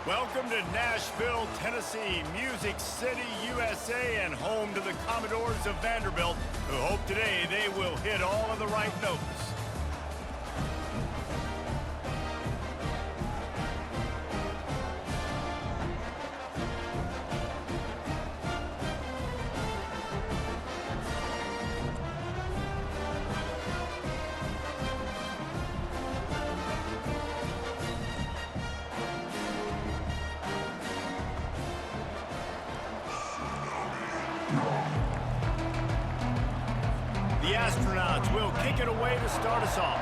Welcome to Nashville, Tennessee, Music City, USA, and home to the Commodores of Vanderbilt, who hope today they will hit all of the right notes. The Astronauts will kick it away to start us off.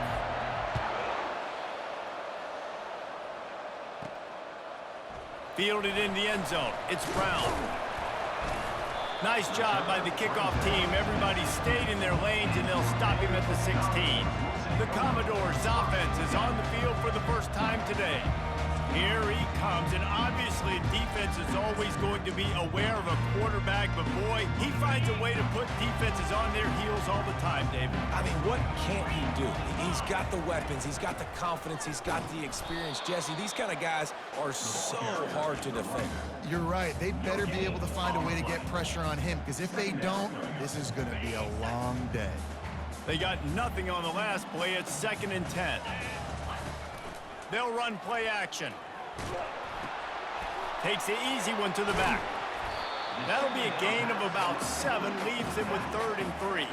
Fielded in the end zone. It's Brown. Nice job by the kickoff team. Everybody stayed in their lanes, and they'll stop him at the 16. The Commodores' offense is on the field for the first time today. Here he comes, and obviously defense is always going to be aware of a quarterback, but boy, he finds a way to put defenses on their heels all the time, David. I mean, what can't he do? He's got the weapons, he's got the confidence, he's got the experience. Jesse, these kind of guys are so hard to defend. You're right. They better be able to find a way to get pressure on him, because if they don't, this is going to be a long day. They got nothing on the last play. It's 2nd and 10. They'll run play action. Takes the easy one to the back. That'll be a gain of about 7, leaves him with 3rd and 3.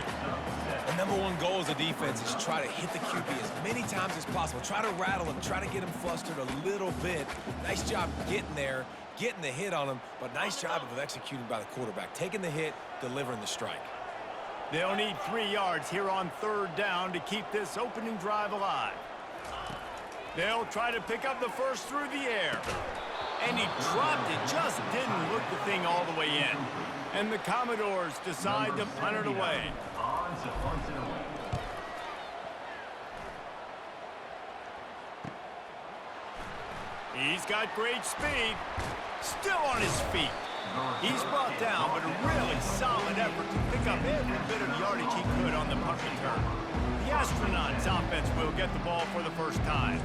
The number one goal as a defense is try to hit the QB as many times as possible. Try to rattle him, try to get him flustered a little bit. Nice job getting there, getting the hit on him, but nice job of executing by the quarterback. Taking the hit, delivering the strike. They'll need 3 yards here on 3rd down to keep this opening drive alive. They'll try to pick up the first through the air. And he dropped it, just didn't look the thing all the way in. And the Commodores decide to punt it away. He's got great speed. Still on his feet. He's brought down, but a really solid effort to pick up every bit of yardage he could on the punt return. The Astronauts offense will get the ball for the first time.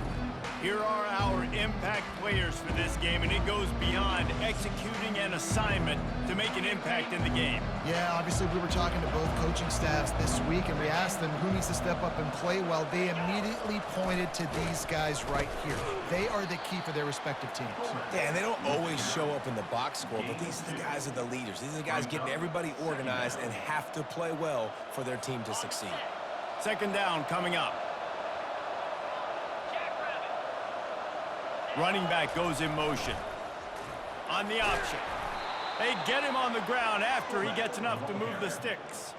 Here are our impact players for this game, and it goes beyond executing an assignment to make an impact in the game. Yeah, obviously we were talking to both coaching staffs this week, and we asked them who needs to step up and play well. They immediately pointed to these guys right here. They are the key for their respective teams. Yeah, and they don't always show up in the box score, but these are the guys are the leaders. These are the guys getting everybody organized and have to play well for their team to succeed. 2nd down coming up. Running back goes in motion. On the option. They get him on the ground after he gets enough to move the sticks.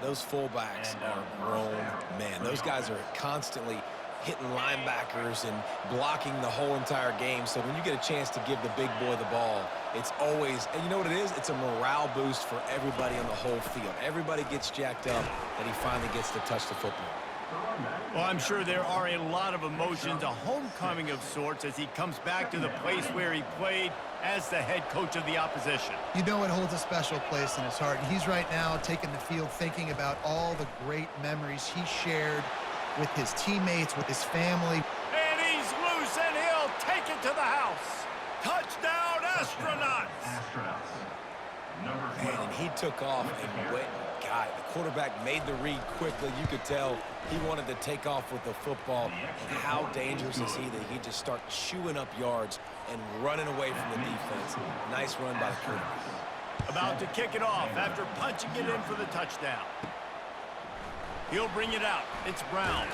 Those fullbacks are grown men. Those guys are constantly hitting linebackers and blocking the whole entire game. So when you get a chance to give the big boy the ball, it's always, and you know what it is? It's a morale boost for everybody on the whole field. Everybody gets jacked up, and he finally gets to touch the football. Well, I'm sure there are a lot of emotions, a homecoming of sorts, as he comes back to the place where he played as the head coach of the opposition. You know it holds a special place in his heart. He's right now taking the field thinking about all the great memories he shared with his teammates, with his family. And he's loose, and he'll take it to the house. Touchdown, Astronauts! Man, and he took off and went and got it. The quarterback made the read quickly. You could tell he wanted to take off with the football. And how dangerous is he that he just start chewing up yards and running away from the defense. Nice run by the quarterback. About to kick it off after punching it in for the touchdown. He'll bring it out. It's Brown.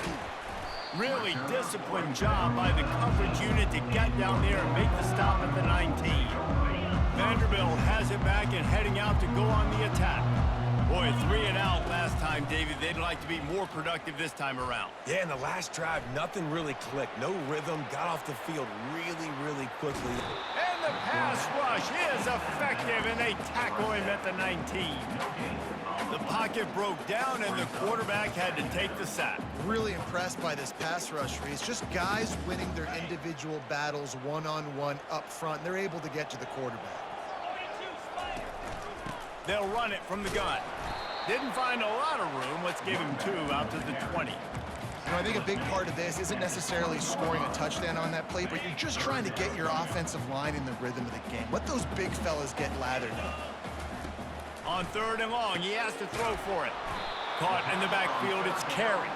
Really disciplined job by the coverage unit to get down there and make the stop at the 19. Vanderbilt has it back and heading out to go on the attack. Boy, 3 and out last time, David. They'd like to be more productive this time around. Yeah, in the last drive, nothing really clicked. No rhythm, got off the field really quickly. And the pass rush is effective, and they tackle him at the 19. The pocket broke down, and the quarterback had to take the sack. Really impressed by this pass rush, Reese. Just guys winning their individual battles one-on-one up front. They're able to get to the quarterback. They'll run it from the gun. Didn't find a lot of room. Let's give him 2 out to the 20. You know, I think a big part of this isn't necessarily scoring a touchdown on that play, but you're just trying to get your offensive line in the rhythm of the game. Let those big fellas get lathered up. On 3rd and long, he has to throw for it. Caught in the backfield, it's Carey.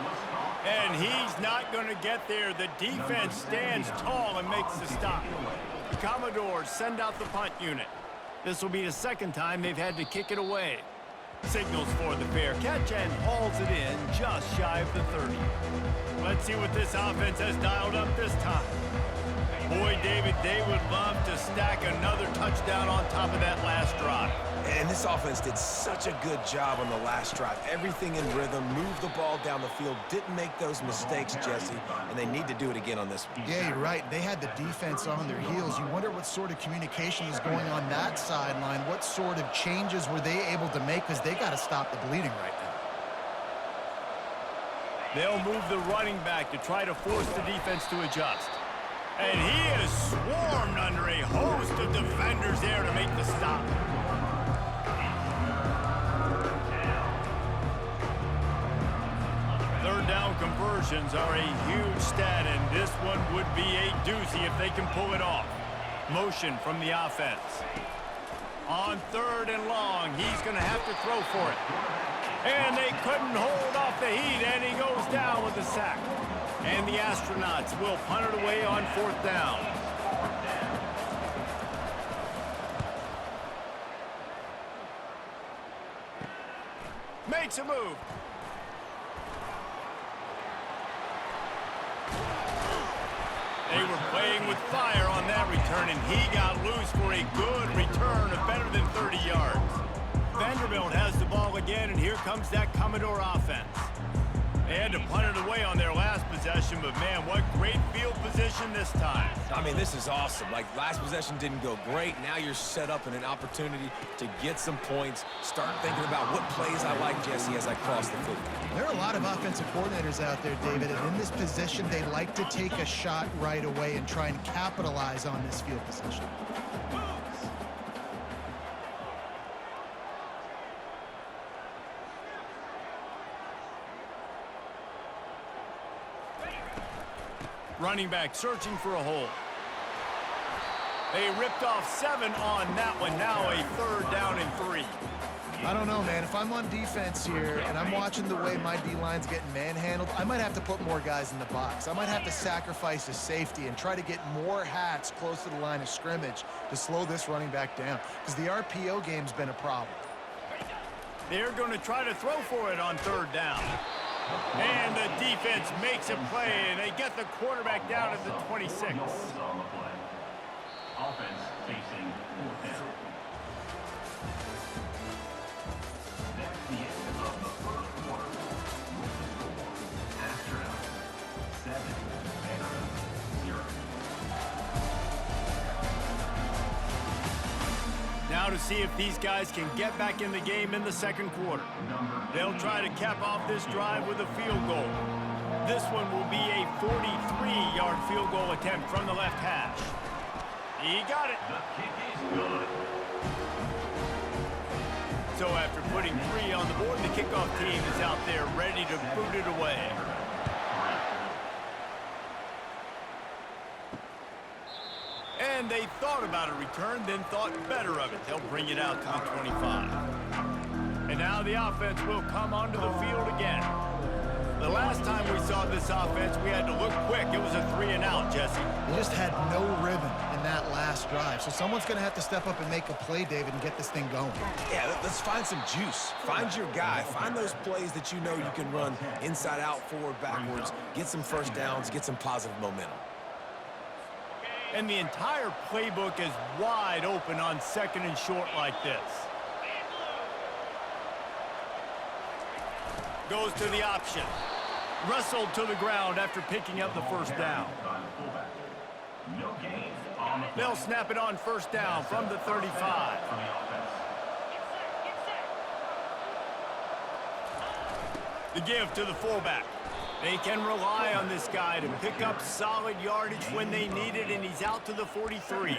And he's not going to get there. The defense stands tall and makes the stop. The Commodores send out the punt unit. This will be the 2nd time they've had to kick it away. Signals for the fair catch and hauls it in just shy of the 30. Let's see what this offense has dialed up this time. Boy, David, they would love to stack another touchdown on top of that last drive. And this offense did such a good job on the last drive. Everything in rhythm, moved the ball down the field, didn't make those mistakes, Jesse, and they need to do it again on this one. Yeah, you're right. They had the defense on their heels. You wonder what sort of communication was going on that sideline. What sort of changes were they able to make, because they got to stop the bleeding right now. They'll move the running back to try to force the defense to adjust. And he is swarmed under a host of defenders there to make the stop. Third down conversions are a huge stat, and this one would be a doozy if they can pull it off. Motion from the offense. On 3rd and long, he's going to have to throw for it. And they couldn't hold off the heat, and he goes down with a sack. And the Astronauts will punt it away on 4th down. Makes a move. They were playing with fire on that return, and he got loose for a good return of better than 30 yards. Vanderbilt has the ball again, and here comes that Commodore offense. They had to punt it away on their last possession, but man, what great field position this time. I mean, this is awesome. Like, last possession didn't go great. Now you're set up in an opportunity to get some points. Start thinking about what plays I like, Jesse, as I cross the field. There are a lot of offensive coordinators out there, David, and in this position, they like to take a shot right away and try and capitalize on this field position. Running back searching for a hole. They ripped off 7 on that one. Now a 3rd down and 3. I don't know, man. If I'm on defense here and I'm watching the way my D-line's getting manhandled, I might have to put more guys in the box. I might have to sacrifice a safety and try to get more hats close to the line of scrimmage to slow this running back down, because the RPO game's been a problem. They're going to try to throw for it on 3rd down. And the defense makes a play, and they get the quarterback down at the 26. Offense facing 4th down. That's the end of the 1st quarter. Astronauts 7, Vanderbilt 0. Now to see if these guys can get back in the game in the 2nd quarter. They'll try to cap off this drive with a field goal. This one will be a 43-yard field goal attempt from the left hash. He got it. The kick is good. So after putting 3 on the board, the kickoff team is out there ready to boot it away. And they thought about a return, then thought better of it. They'll bring it out to the 25. And now the offense will come onto the field again. The last time we saw this offense, we had to look quick. It was a 3-and-out, Jesse. They just had no rhythm in that last drive. So someone's going to have to step up and make a play, David, and get this thing going. Yeah, let's find some juice. Find your guy. Find those plays that you know you can run inside out, forward, backwards. Get some first downs. Get some positive momentum. And the entire playbook is wide open on 2nd and short like this. Goes to the option. Wrestled to the ground after picking up the 1st down. They'll snap it on 1st down from the 35. The give to the fullback. They can rely on this guy to pick up solid yardage when they need it, and he's out to the 43.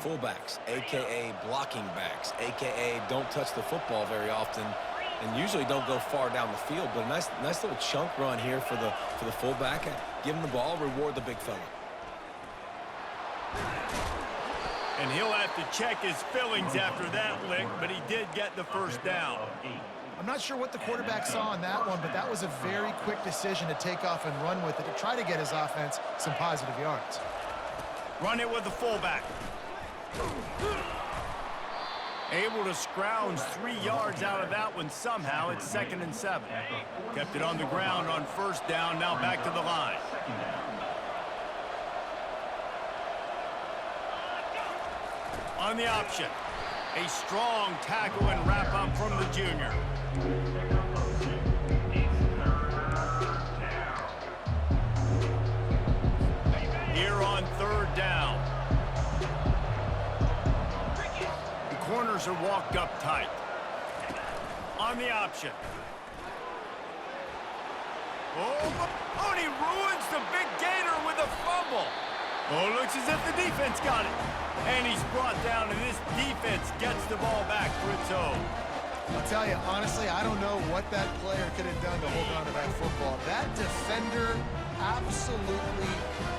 Fullbacks, a.k.a. blocking backs, a.k.a. don't touch the football very often. and usually don't go far down the field, but a nice little chunk run here for the fullback. Give him the ball, reward the big fella. And he'll have to check his fillings after that lick, but he did get the first down. I'm not sure what the quarterback saw on that one, but that was a very quick decision to take off and run with it to try to get his offense some positive yards. Run it with the fullback. Able to scrounge 3 yards out of that one somehow. It's 2nd and 7. Kept it on the ground on first down. Now back to the line. On the option. A strong tackle and wrap up from the junior. Here on 3rd down. The corners are walked up tight. On the option. Oh, and he ruins the big gainer with a fumble. Oh, looks as if the defense got it. And he's brought down, and this defense gets the ball back for its own. I'll tell you, honestly, I don't know what that player could have done to hold on to that football. That defender absolutely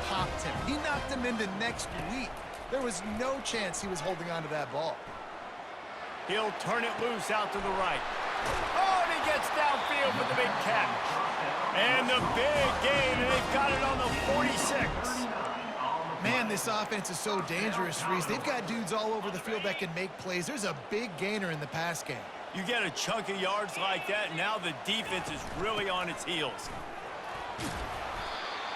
popped him. He knocked him into next week. There was no chance he was holding on to that ball. He'll turn it loose out to the right. Oh, and he gets downfield with the big catch. And the big gain, and they've got it on the 46. Man, this offense is so dangerous, Reese. They've got dudes all over the field that can make plays. There's a big gainer in the pass game. You get a chunk of yards like that, and now the defense is really on its heels.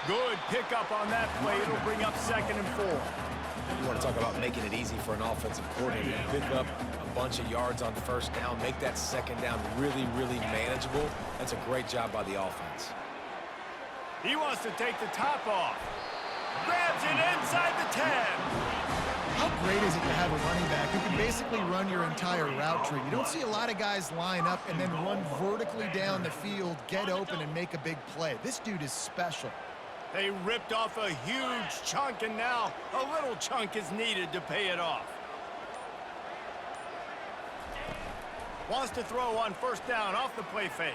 Good pickup on that play. It'll bring up 2nd and 4. You want to talk about making it easy for an offensive coordinator to pick up a bunch of yards on first down, make that 2nd down really, really manageable. That's a great job by the offense. He wants to take the top off. Grabs it inside the 10. How great is it to have a running back who can basically run your entire route tree? You don't see a lot of guys line up and then run vertically down the field, get open, and make a big play. This dude is special. They ripped off a huge chunk, and now a little chunk is needed to pay it off. Wants to throw on first down off the play fake.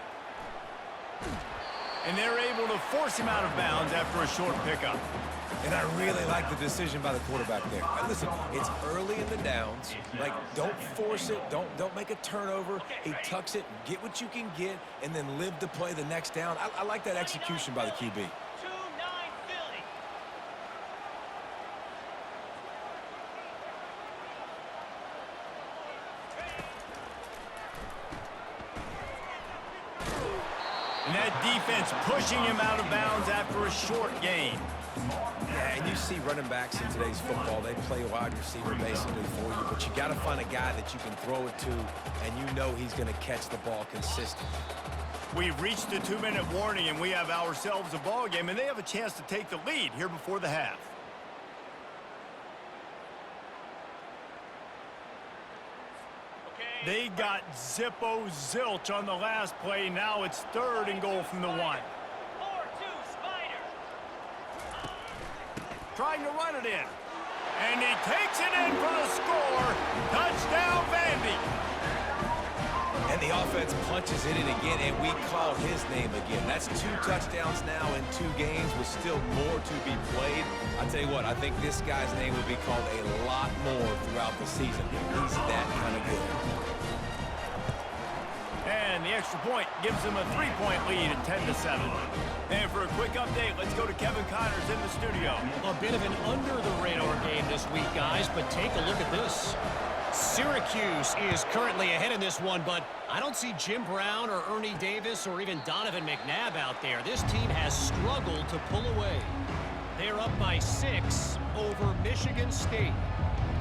And they're able to force him out of bounds after a short pickup. And I really like the decision by the quarterback there. Now, listen, it's early in the downs. Like, don't force it. Don't make a turnover. He tucks it, get what you can get, and then live to play the next down. I like that execution by the QB. And that defense pushing him out of bounds after a short gain. Yeah, and you see running backs in today's football, they play wide receiver basically for you, but you got to find a guy that you can throw it to, and you know he's going to catch the ball consistently. We've reached the 2-minute warning, and we have ourselves a ball game, and they have a chance to take the lead here before the half. They got Zippo zilch on the last play. Now it's 3rd and goal from the 1. Trying to run it in. And he takes it in for the score. Touchdown, Vandy. And the offense punches it in again, and we call his name again. That's 2 touchdowns now in 2 games with still more to be played. I tell you what, I think this guy's name will be called a lot more throughout the season. He's that kind of good. And the extra point gives them a 3-point lead at 10-7. And for a quick update, let's go to Kevin Connors in the studio. A bit of an under-the-radar game this week, guys, but take a look at this. Syracuse is currently ahead in this one, but I don't see Jim Brown or Ernie Davis or even Donovan McNabb out there. This team has struggled to pull away. They're up by 6 over Michigan State.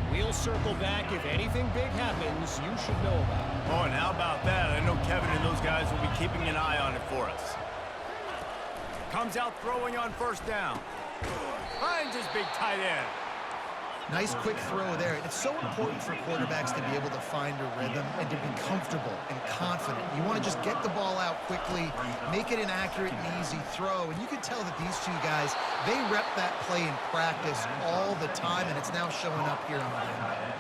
We'll circle back. If anything big happens, you should know about it. Oh, and how about that? I know Kevin and those guys will be keeping an eye on it for us. Comes out throwing on first down. Finds his big tight end. Nice quick throw there. It's so important for quarterbacks to be able to find a rhythm and to be comfortable and confident. You want to just get the ball out quickly, make it an accurate and easy throw. And you can tell that these 2 guys, they rep that play in practice all the time, and it's now showing up here on the game.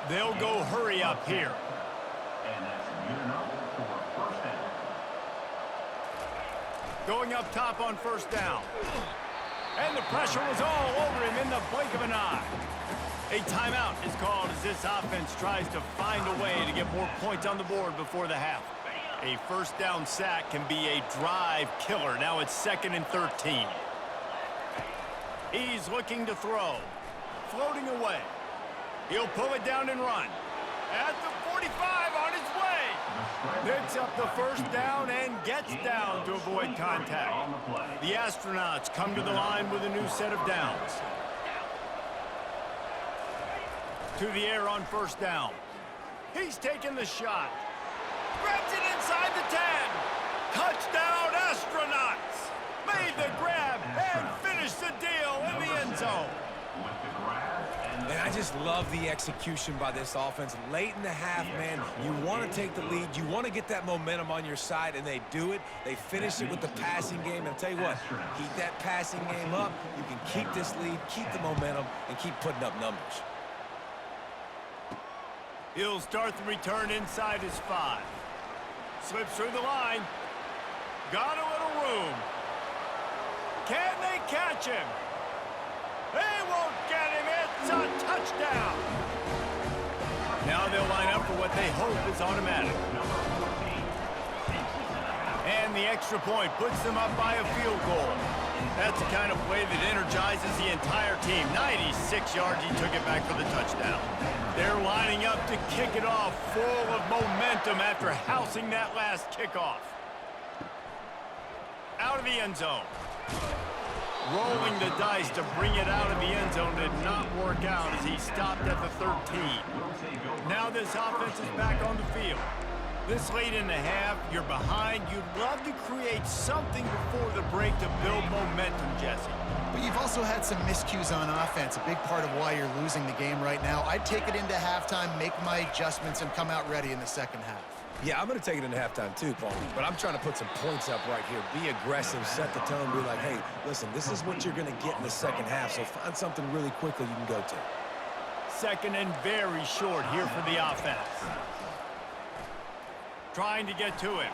They'll go hurry up here. And that's good enough for a 1st Going up top on first down. And the pressure was all over him in the blink of an eye. A timeout is called as this offense tries to find a way to get more points on the board before the half. A first down sack can be a drive killer. Now it's 2nd and 13. He's looking to throw. Floating away. He'll pull it down and run. At the 45 on his way. Picks up the first down and gets down to avoid contact. The Astronauts come to the line with a new set of downs. To the air on first down. He's taking the shot. Grabs it inside the 10. Touchdown, Astronauts. Made the grab and finished the deal in the end zone. And I just love the execution by this offense. Late in the half, man, you want to take the lead. You want to get that momentum on your side, and they do it. They finish it with the passing game. And I'll tell you what, keep that passing game up. You can keep this lead, keep the momentum, and keep putting up numbers. He'll start the return inside his 5. Slips through the line. Got a little room. Can they catch him? They won't get him. It's a touchdown. Now they'll line up for what they hope is automatic. And the extra point puts them up by a field goal. That's the kind of play that energizes the entire team. 96 yards, he took it back for the touchdown. They're lining up to kick it off, full of momentum after housing that last kickoff. Out of the end zone. Rolling the dice to bring it out of the end zone did not work out as he stopped at the 13. Now this offense is back on the field. This late in the half, you're behind. You'd love to create something before the break to build momentum, Jesse. But you've also had some miscues on offense, a big part of why you're losing the game right now. I'd take it into halftime, make my adjustments, and come out ready in the second half. Yeah, I'm going to take it into halftime too, Paul. But I'm trying to put some points up right here. Be aggressive, set the tone, be like, hey, listen, this is what you're going to get in the second half, so find something really quickly you can go to. 2nd and very short here for the offense. Trying to get to him.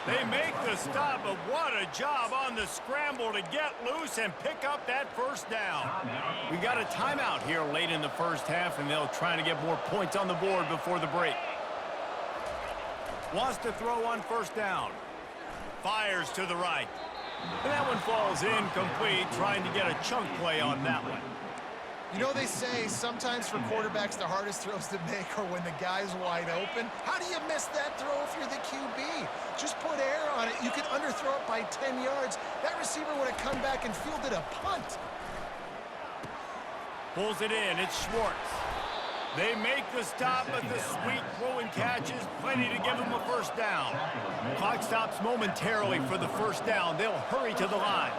They make the stop, but what a job on the scramble to get loose and pick up that first down. We got a timeout here late in the first half, and they'll try to get more points on the board before the break. Wants to throw on first down. Fires to the right. And that one falls incomplete, trying to get a chunk play on that one. You know, they say sometimes for quarterbacks the hardest throws to make are when the guy's wide open. How do you miss that throw if you're the QB? Just put air on it. You can underthrow it by 10 yards. That receiver would have come back and fielded a punt. Pulls it in. It's Schwartz. They make the stop, but the sweet throw and catch is plenty to give them a first down. Clock stops momentarily for the first down. They'll hurry to the line.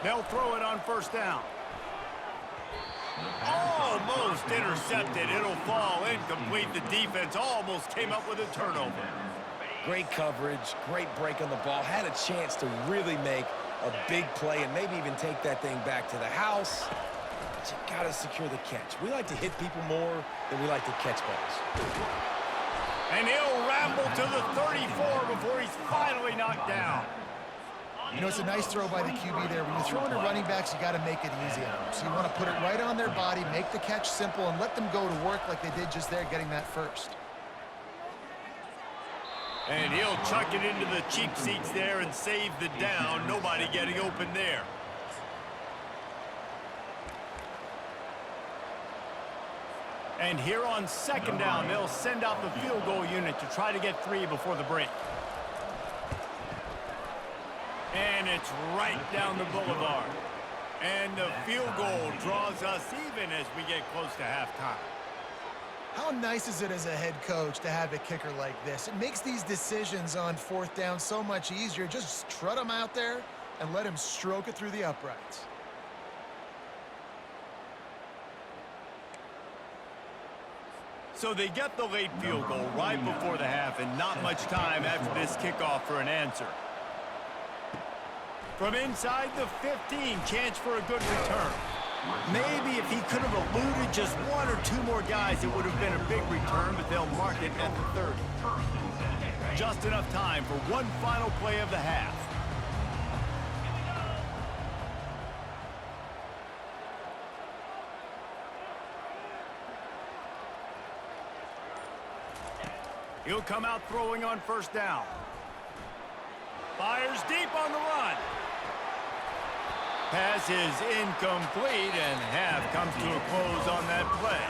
They'll throw it on first down. Almost intercepted. It'll fall incomplete. The defense almost came up with a turnover. Great coverage, great break on the ball. Had a chance to really make a big play and maybe even take that thing back to the house. But you got to secure the catch. We like to hit people more than we like to catch balls. And he'll ramble to the 34 before he's finally knocked down. You know, it's a nice throw by the QB there. When you're throwing to running backs, you got to make it easy on them. So you want to put it right on their body, make the catch simple, and let them go to work like they did just there, getting that first. And he'll chuck it into the cheap seats there and save the down. Nobody getting open there. And here on second down, they'll send out the field goal unit to try to get 3 before the break. And it's right down the boulevard. And the field goal draws us even as we get close to halftime. How nice is it as a head coach to have a kicker like this? It makes these decisions on fourth down so much easier. Just trot him out there and let him stroke it through the uprights. So they get the late field goal right before the half, and not much time after this kickoff for an answer. From inside the 15, chance for a good return. Maybe if he could have eluded just one or two more guys, it would have been a big return, but they'll mark it at the 30. Just enough time for one final play of the half. He'll come out throwing on first down. Fires deep on the run. Pass is incomplete, and half comes to a close on that play.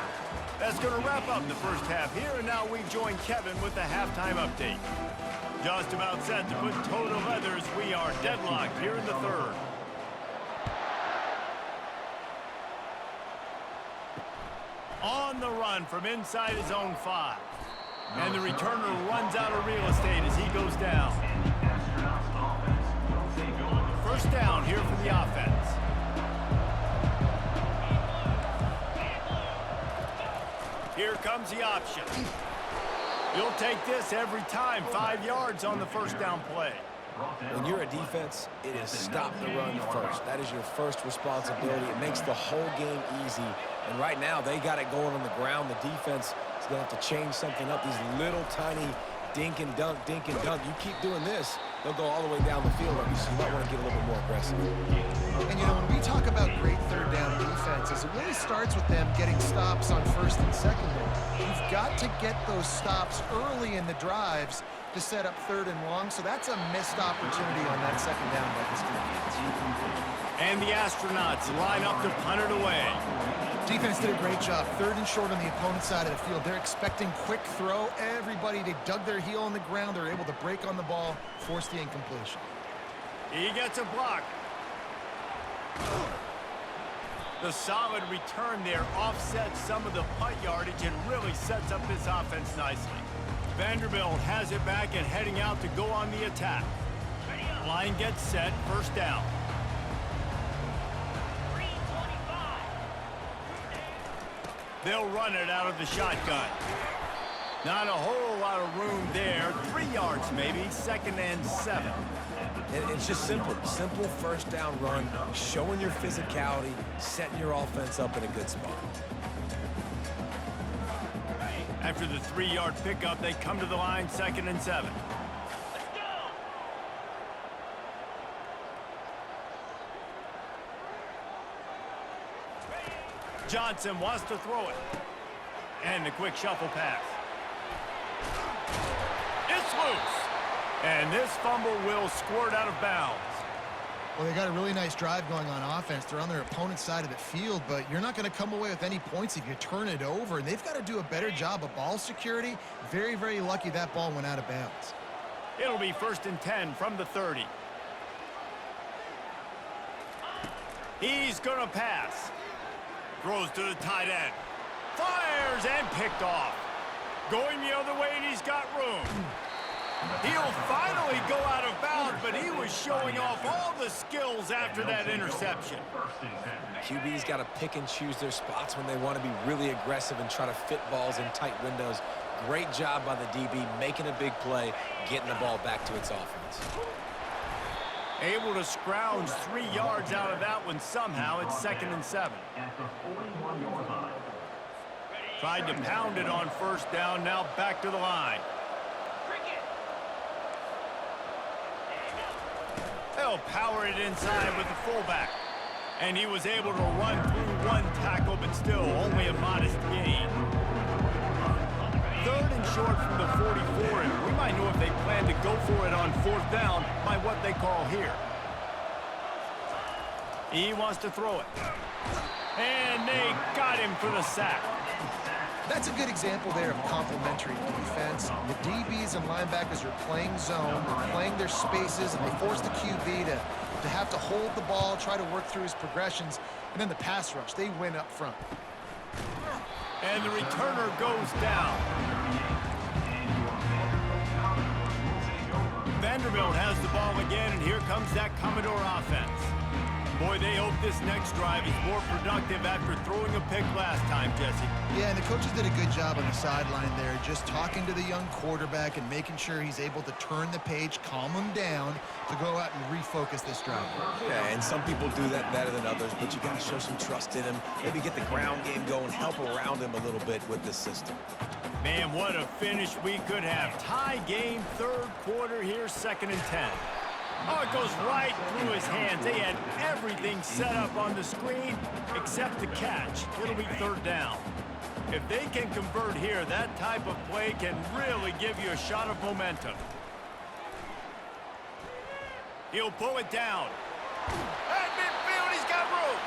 That's going to wrap up the first half here, and now we join Kevin with the halftime update. Just about set to put toe to leather as we are deadlocked here in the third. On the run from inside his own 5. And the returner runs out of real estate as he goes down. First down here for the offense. Here comes the option. You'll take this every time. 5 yards on the first down play. When you're a defense, it is stop the run first. That is your first responsibility. It makes the whole game easy. And right now, they got it going on the ground. The defense is going to have to change something up. These little tiny dink and dunk, dink and dunk. You keep doing this, they'll go all the way down the field on you, so you might want to get a little bit more aggressive. And, you know, when we talk about great third down defenses, it really starts with them getting stops on first and second down. You've got to get those stops early in the drives to set up third and long, so that's a missed opportunity on that second down by this defense. And the Astronauts line up to punt it away. Defense did a great job. Third and short on the opponent's side of the field. They're expecting quick throw. Everybody, they dug their heel on the ground. They're able to break on the ball, force the incompletion. He gets a block. The solid return there offsets some of the punt yardage and really sets up this offense nicely. Vanderbilt has it back and heading out to go on the attack. Line gets set, first down. They'll run it out of the shotgun. Not a whole lot of room there. 3 yards maybe, second and 7. And it's just simple. Simple first down run, showing your physicality, setting your offense up in a good spot. After the 3-yard pickup, they come to the line, second and 7. Johnson wants to throw it. And the quick shuffle pass. It's loose. And this fumble will squirt out of bounds. Well, they got a really nice drive going on offense. They're on their opponent's side of the field, but you're not going to come away with any points if you turn it over. And they've got to do a better job of ball security. Very, very lucky that ball went out of bounds. It'll be first and 10 from the 30. He's going to pass. Throws to the tight end. Fires and picked off. Going the other way, and he's got room. He'll finally go out of bounds, but he was showing off all the skills after that interception. QB's got to pick and choose their spots when they want to be really aggressive and try to fit balls in tight windows. Great job by the DB, making a big play, getting the ball back to its offense. Able to scrounge 3 yards out of that one somehow. It's second and 7. Tried to pound it on first down, now back to the line. They'll power it inside with the fullback. And he was able to run through one tackle, but still only a modest gain. Third and short from the 44, and we might know if they plan to go for it on fourth down by what they call here. He wants to throw it. And they got him for the sack. That's a good example there of complementary defense. The DBs and linebackers are playing zone, they're playing their spaces, and they force the QB to have to hold the ball, try to work through his progressions, and then the pass rush, they win up front. And the returner goes down. Vanderbilt has the ball again, and here comes that Commodore offense. Boy, they hope this next drive is more productive after throwing a pick last time, Jesse. Yeah, and the coaches did a good job on the sideline there, just talking to the young quarterback and making sure he's able to turn the page, calm him down to go out and refocus this drive. Yeah, and some people do that better than others, but you got to show some trust in him. Maybe get the ground game going, help around him a little bit with this system. Man, what a finish we could have. Tie game, third quarter here, 2nd and 10. Oh, it goes right through his hands. They had everything set up on the screen except the catch. It'll be 3rd down. If they can convert here, that type of play can really give you a shot of momentum. He'll pull it down. At midfield, he's got room.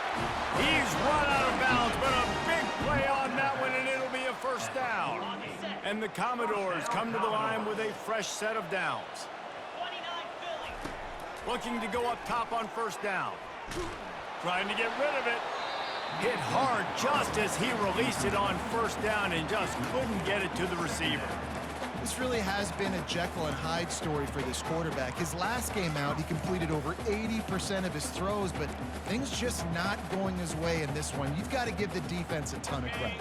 He's run out of bounds, but a big play on that one, and it'll be a 1st down. And the Commodores come to the line with a fresh set of downs. Looking to go up top on 1st down. Trying to get rid of it. Hit hard just as he released it on 1st down and just couldn't get it to the receiver. This really has been a Jekyll and Hyde story for this quarterback. His last game out, he completed over 80% of his throws, but things just not going his way in this one. You've got to give the defense a ton of credit.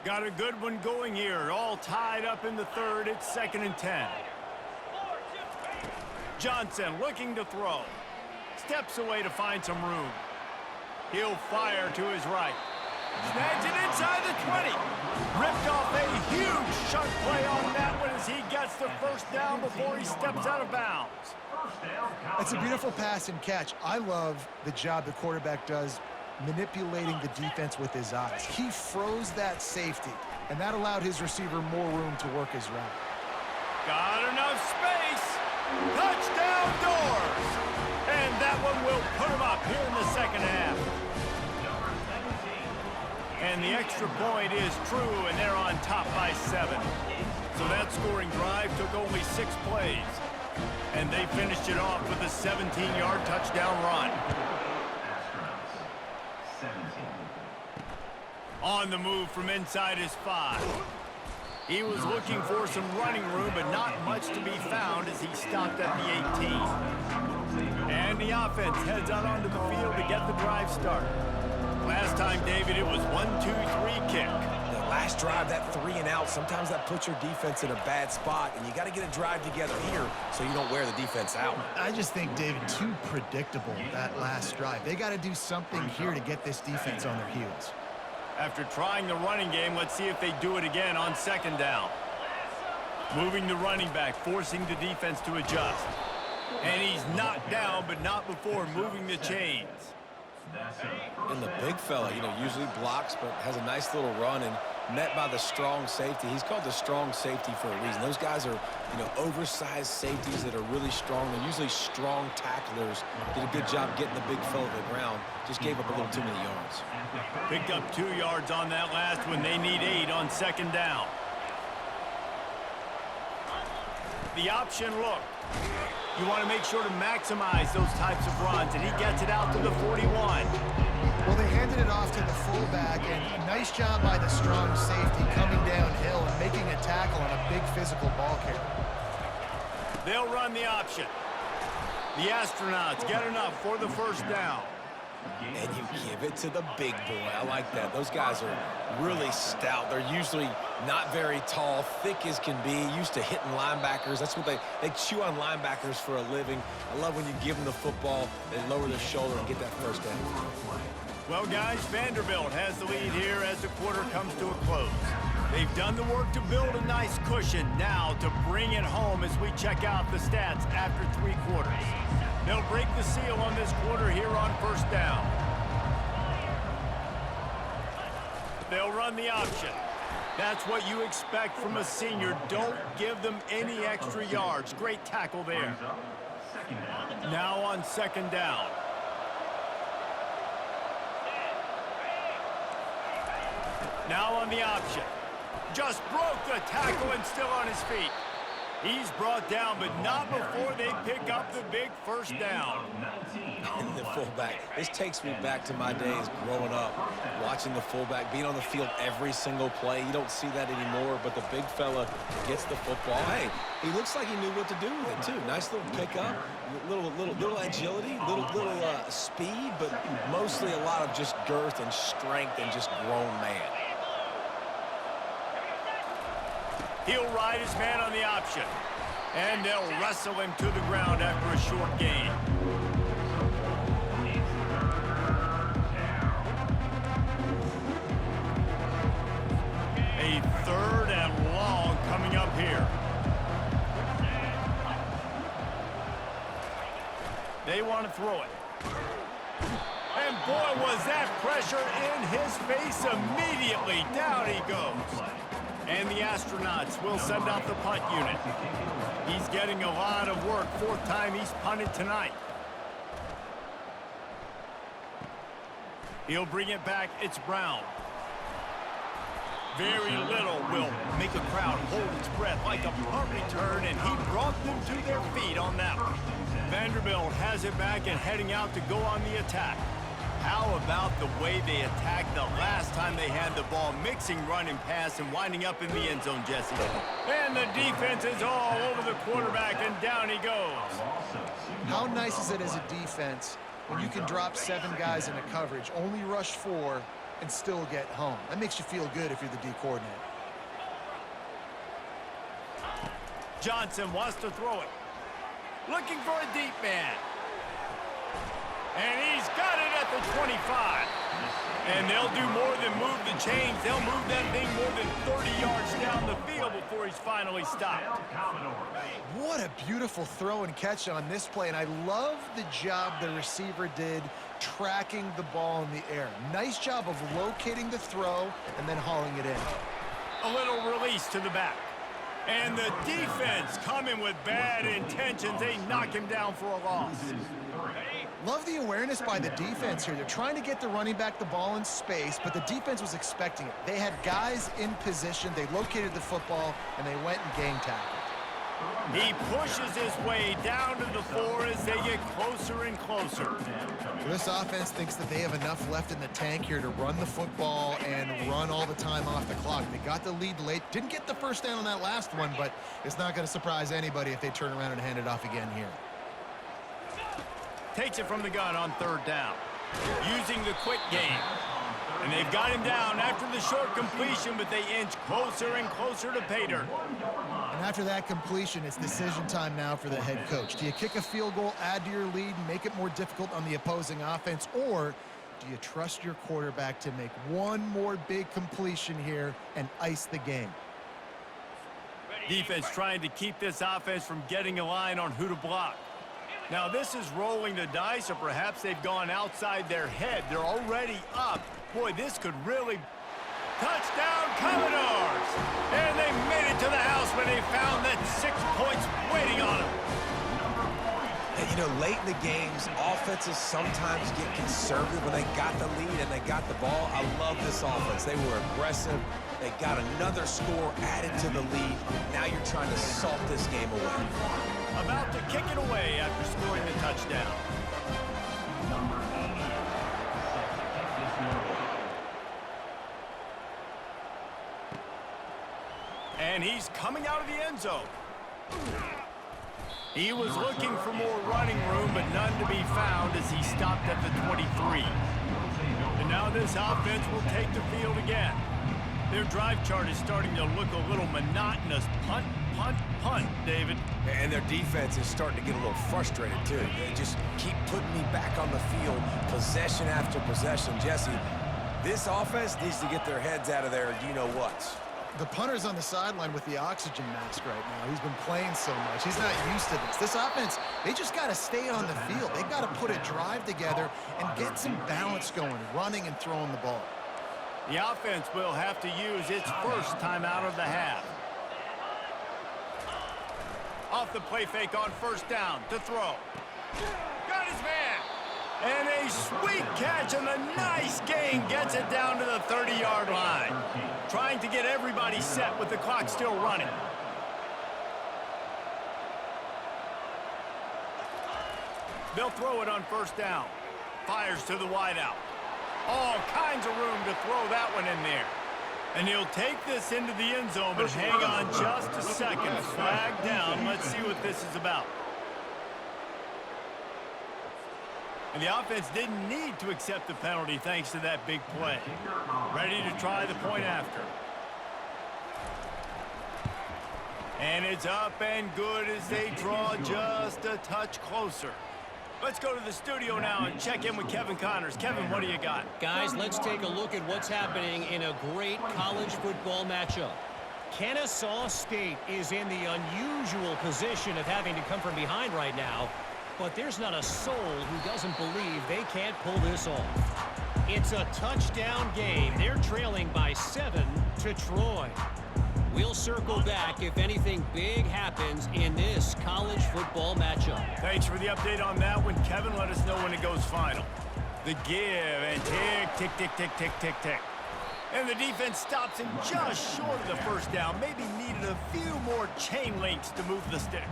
Got a good one going here. All tied up in the 3rd. It's 2nd and 10. Johnson looking to throw. Steps away to find some room. He'll fire to his right. Snags it inside the 20. Ripped off a huge chunk play on that one as he gets the 1st down before he steps out of bounds. It's a beautiful pass and catch. I love the job the quarterback does manipulating the defense with his eyes. He froze that safety, and that allowed his receiver more room to work his route. Got enough space. Touchdown Doors! And that one will put him up here in the 2nd half. And the extra point is true, and they're on top by 7. So that scoring drive took only 6 plays. And they finished it off with a 17-yard touchdown run. On the move from inside his 5. He was looking for some running room, but not much to be found as he stopped at the 18. And the offense heads out onto the field to get the drive started. Last time, David, it was 1-2-3 kick. The last drive, that 3 and out, sometimes that puts your defense in a bad spot, and you got to get a drive together here so you don't wear the defense out. I just think, David, too predictable, that last drive. They got to do something here to get this defense on their heels. After trying the running game, let's see if they do it again on 2nd down. Moving the running back, forcing the defense to adjust. And he's knocked down, but not before moving the chains. And the big fella, usually blocks, but has a nice little run and met by the strong safety. He's called the strong safety for a reason. Those guys are, oversized safeties that are really strong. They're usually strong tacklers. Did a good job getting the big fella to the ground. Just gave up a little too many yards. Picked up 2 yards on that last one. They need 8 on 2nd down. The option look. You want to make sure to maximize those types of runs, and he gets it out to the 41. Well, they handed it off to the fullback, and nice job by the strong safety coming downhill and making a tackle on a big physical ball carrier. They'll run the option. The Astronauts get enough for the 1st down. And you give it to the big boy. I like that. Those guys are really stout. They're usually not very tall, thick as can be, used to hitting linebackers. That's what they chew on linebackers for a living. I love when you give them the football, they lower their shoulder and get that 1st down. Well, guys, Vanderbilt has the lead here as the quarter comes to a close. They've done the work to build a nice cushion. Now to bring it home as we check out the stats after 3 quarters. They'll break the seal on this quarter here on 1st down. They'll run the option. That's what you expect from a senior. Don't give them any extra yards. Great tackle there. Now on 2nd down. Now on the option. Just broke the tackle and still on his feet. He's brought down, but not before they pick up the big first down. And the fullback. This takes me back to my days growing up, watching the fullback being on the field every single play. You don't see that anymore, but the big fella gets the football. Hey, he looks like he knew what to do with it, too. Nice little pickup, little agility, little speed, but mostly a lot of just girth and strength and just grown man. He'll ride his man on the option. And they'll wrestle him to the ground after a short gain. A 3rd and long coming up here. They want to throw it. And boy, was that pressure in his face immediately. Down he goes. And the Astronauts will send out the punt unit. He's getting a lot of work. 4th time he's punted tonight. He'll bring it back. It's Brown. Very little will make a crowd hold its breath like a punt return, and he brought them to their feet on that one. Vanderbilt has it back and heading out to go on the attack. How about the way they attacked the last time they had the ball, mixing run and pass and winding up in the end zone, Jesse? And the defense is all over the quarterback, and down he goes. How nice is it as a defense when you can drop 7 guys in a coverage, only rush 4, and still get home? That makes you feel good if you're the D coordinator. Johnson wants to throw it. Looking for a deep man. And he's got it at the 25. And they'll do more than move the chains. They'll move that thing more than 30 yards down the field before he's finally stopped. What a beautiful throw and catch on this play, and I love the job the receiver did tracking the ball in the air. Nice job of locating the throw and then hauling it in. A little release to the back. And the defense coming with bad intentions. They knock him down for a loss. Love the awareness by the defense here. They're trying to get the running back the ball in space, but the defense was expecting it. They had guys in position. They located the football, and they went and gang tackled. He pushes his way down to the 4 as they get closer and closer. This offense thinks that they have enough left in the tank here to run the football and run all the time off the clock. They got the lead late. Didn't get the first down on that last one, but it's not going to surprise anybody if they turn around and hand it off again here. Takes it from the gun on 3rd down. Using the quick game. And they've got him down after the short completion, but they inch closer and closer to pay dirt. And after that completion, it's decision time now for the head coach. Do you kick a field goal, add to your lead, and make it more difficult on the opposing offense, or do you trust your quarterback to make one more big completion here and ice the game? Defense trying to keep this offense from getting a line on who to block. Now, this is rolling the dice, or perhaps they've gone outside their head. They're already up. Boy, this could really... Touchdown, Commodores! And they made it to the house when they found that 6 points waiting on them. And, you know, late in the games, offenses sometimes get conservative when they got the lead and they got the ball. I love this offense. They were aggressive. They got another score added to the lead. Now you're trying to salt this game away. About to kick it away after scoring the touchdown. And he's coming out of the end zone. He was looking for more running room, but none to be found as he stopped at the 23. And now this offense will take the field again. Their drive chart is starting to look a little monotonous. Punt, punt, punt, David. And their defense is starting to get a little frustrated, too. They just keep putting me back on the field, possession after possession. Jesse, this offense needs to get their heads out of their you-know-whats. The punter's on the sideline with the oxygen mask right now. He's been playing so much. He's not used to this. This offense, they just got to stay on the field. They've got to put a drive together and get some balance going, running and throwing the ball. The offense will have to use its first timeout of the half. Off the play fake on 1st down to throw. Got his man. And a sweet catch and a nice gain gets it down to the 30-yard line. Trying to get everybody set with the clock still running. They'll throw it on first down. Fires to the wideout. All kinds of room to throw that one in there. And he'll take this into the end zone, but hang on just a second. Flag down. Let's see what this is about. And the offense didn't need to accept the penalty thanks to that big play. Ready to try the point after. And it's up and good as they draw just a touch closer. Let's go to the studio now and check in with Kevin Connors. Kevin, what do you got? Guys, let's take a look at what's happening in a great college football matchup. Kennesaw State is in the unusual position of having to come from behind right now, but there's not a soul who doesn't believe they can't pull this off. It's a touchdown game. They're trailing by 7 to Troy. We'll circle back if anything big happens in this college football matchup. Thanks for the update on that one, Kevin. Let us know when it goes final. The give and tick, tick, tick, tick, tick, tick, tick. And the defense stops him just short of the first down. Maybe needed a few more chain links to move the sticks.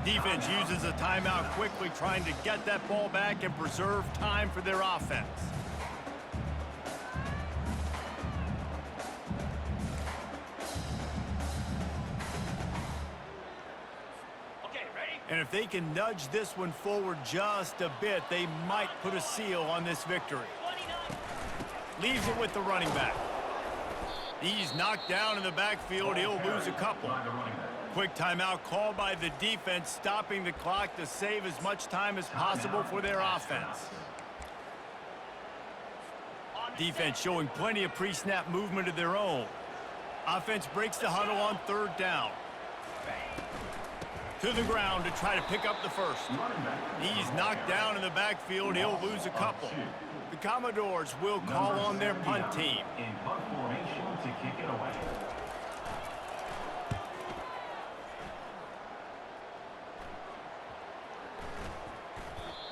Defense uses a timeout quickly, trying to get that ball back and preserve time for their offense. And if they can nudge this one forward just a bit, they might put a seal on this victory. Leaves it with the running back. He's knocked down in the backfield. He'll lose a couple. Quick timeout called by the defense, stopping the clock to save as much time as possible for their offense. Defense showing plenty of pre-snap movement of their own. Offense breaks the huddle on third down. To the ground to try to pick up the first. He's knocked down in the backfield. He'll lose a couple. The Commodores will call on their punt team. In punt formation to kick it away.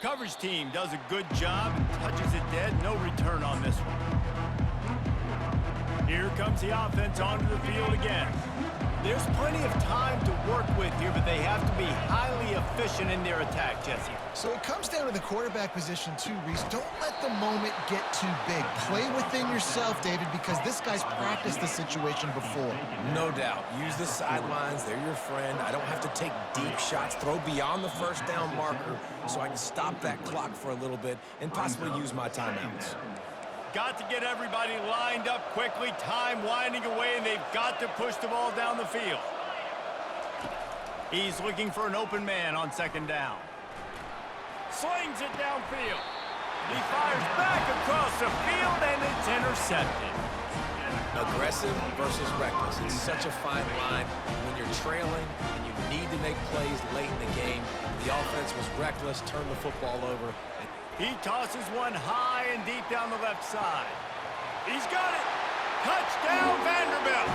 Coverage team does a good job and touches it dead. No return on this one. Here comes the offense onto the field again. There's plenty of time to work with here, but they have to be highly efficient in their attack, Jesse. So it comes down to the quarterback position too, Reese. Don't let the moment get too big. Play within yourself, David, because this guy's practiced the situation before. No doubt. Use the sidelines. They're your friend. I don't have to take deep shots. Throw beyond the first down marker so I can stop that clock for a little bit and possibly use my timeouts. Got to get everybody lined up quickly. Time winding away, and they've got to push the ball down the field. He's looking for an open man on second down. Slings it downfield. He fires back across the field, and it's intercepted. Aggressive versus reckless. It's such a fine line when you're trailing and you need to make plays late in the game. The offense was reckless, turned the football over. He tosses one high and deep down the left side. He's got it. Touchdown, Vanderbilt.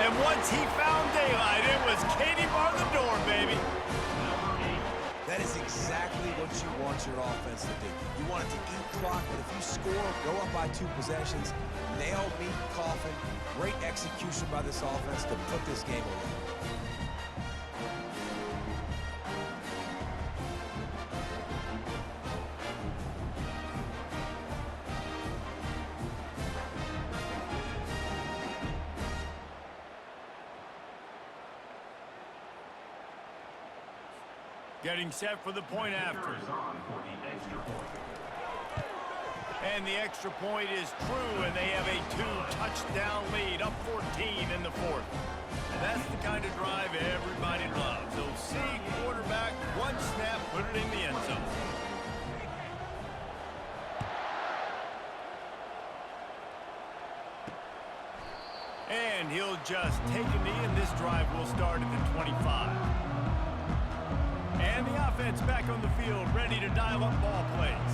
And once he found daylight, it was Katie bar the door, baby. That is exactly what you want your offense to do. You want it to eat clock, but if you score, go up by 2 possessions, nail meat coffin, great execution by this offense to put this game away. Getting set for the point after. And the extra point is true, and they have a 2-touchdown lead, up 14 in the fourth. That's the kind of drive everybody loves. They'll see quarterback, one snap, put it in the end zone. And he'll just take a knee, and this drive will start at the 25. And the offense back on the field, ready to dial up ball plays.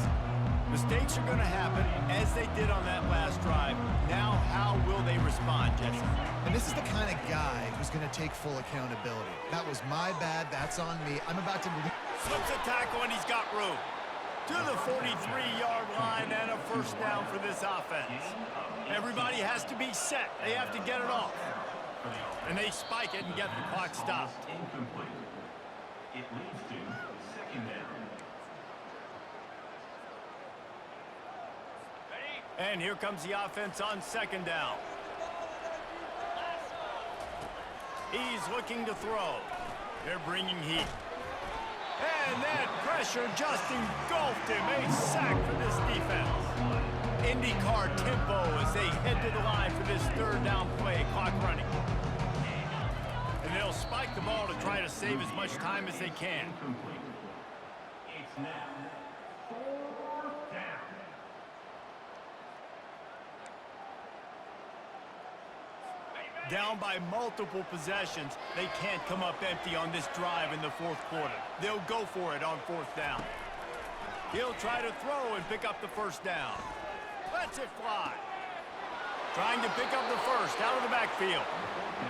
Mistakes are going to happen, as they did on that last drive. Now, how will they respond, Jesse? And this is the kind of guy who's going to take full accountability. That was my bad. That's on me. I'm about to... Flips a tackle, and he's got room. To the 43-yard line and a first down for this offense. Everybody has to be set. They have to get it off. And they spike it and get the clock stopped. Incomplete. It leads to second down. And here comes the offense on second down. He's looking to throw. They're bringing heat. And that pressure just engulfed him. A sack for this defense. IndyCar tempo as they head to the line for this third down play. Clock running. And they'll spike the ball to try to save as much time as they can. It's now 4th down. Down by multiple possessions, they can't come up empty on this drive in the fourth quarter. They'll go for it on 4th down. He'll try to throw and pick up the first down. Lets it fly. Trying to pick up the first out of the backfield.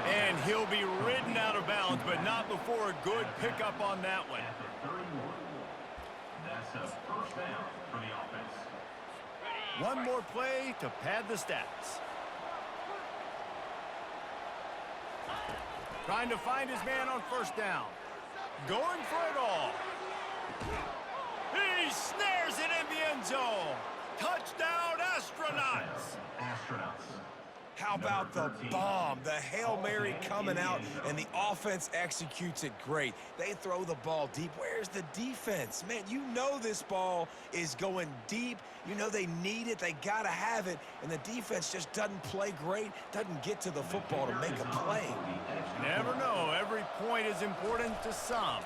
And he'll be ridden out of bounds, but not before a good pickup on that one. At the 31. That's a 1st down for the offense. One more play to pad the stats. Trying to find his man on 1st down. Going for it all. He snares it in the end zone. Touchdown, Astronauts. Astronauts. How about the bomb? The Hail Mary coming out, and the offense executes it great. They throw the ball deep. Where's the defense? Man, you know this ball is going deep. You know they need it. They got to have it. And the defense just doesn't play great, doesn't get to the football to make a play. Never know. Every point is important to some.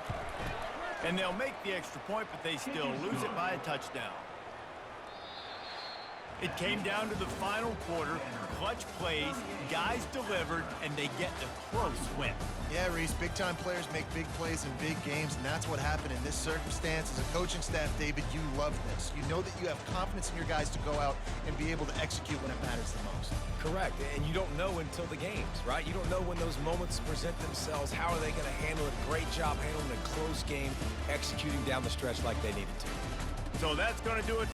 And they'll make the extra point, but they still lose it by a touchdown. It came down to the final quarter. Clutch plays, guys delivered, and they get a close win. Yeah, Reese, big-time players make big plays in big games, and that's what happened in this circumstance. As a coaching staff, David, you love this. You know that you have confidence in your guys to go out and be able to execute when it matters the most. Correct, and you don't know until the games, right? You don't know when those moments present themselves. How are they going to handle it? Great job handling a close game, executing down the stretch like they needed to. So that's going to do it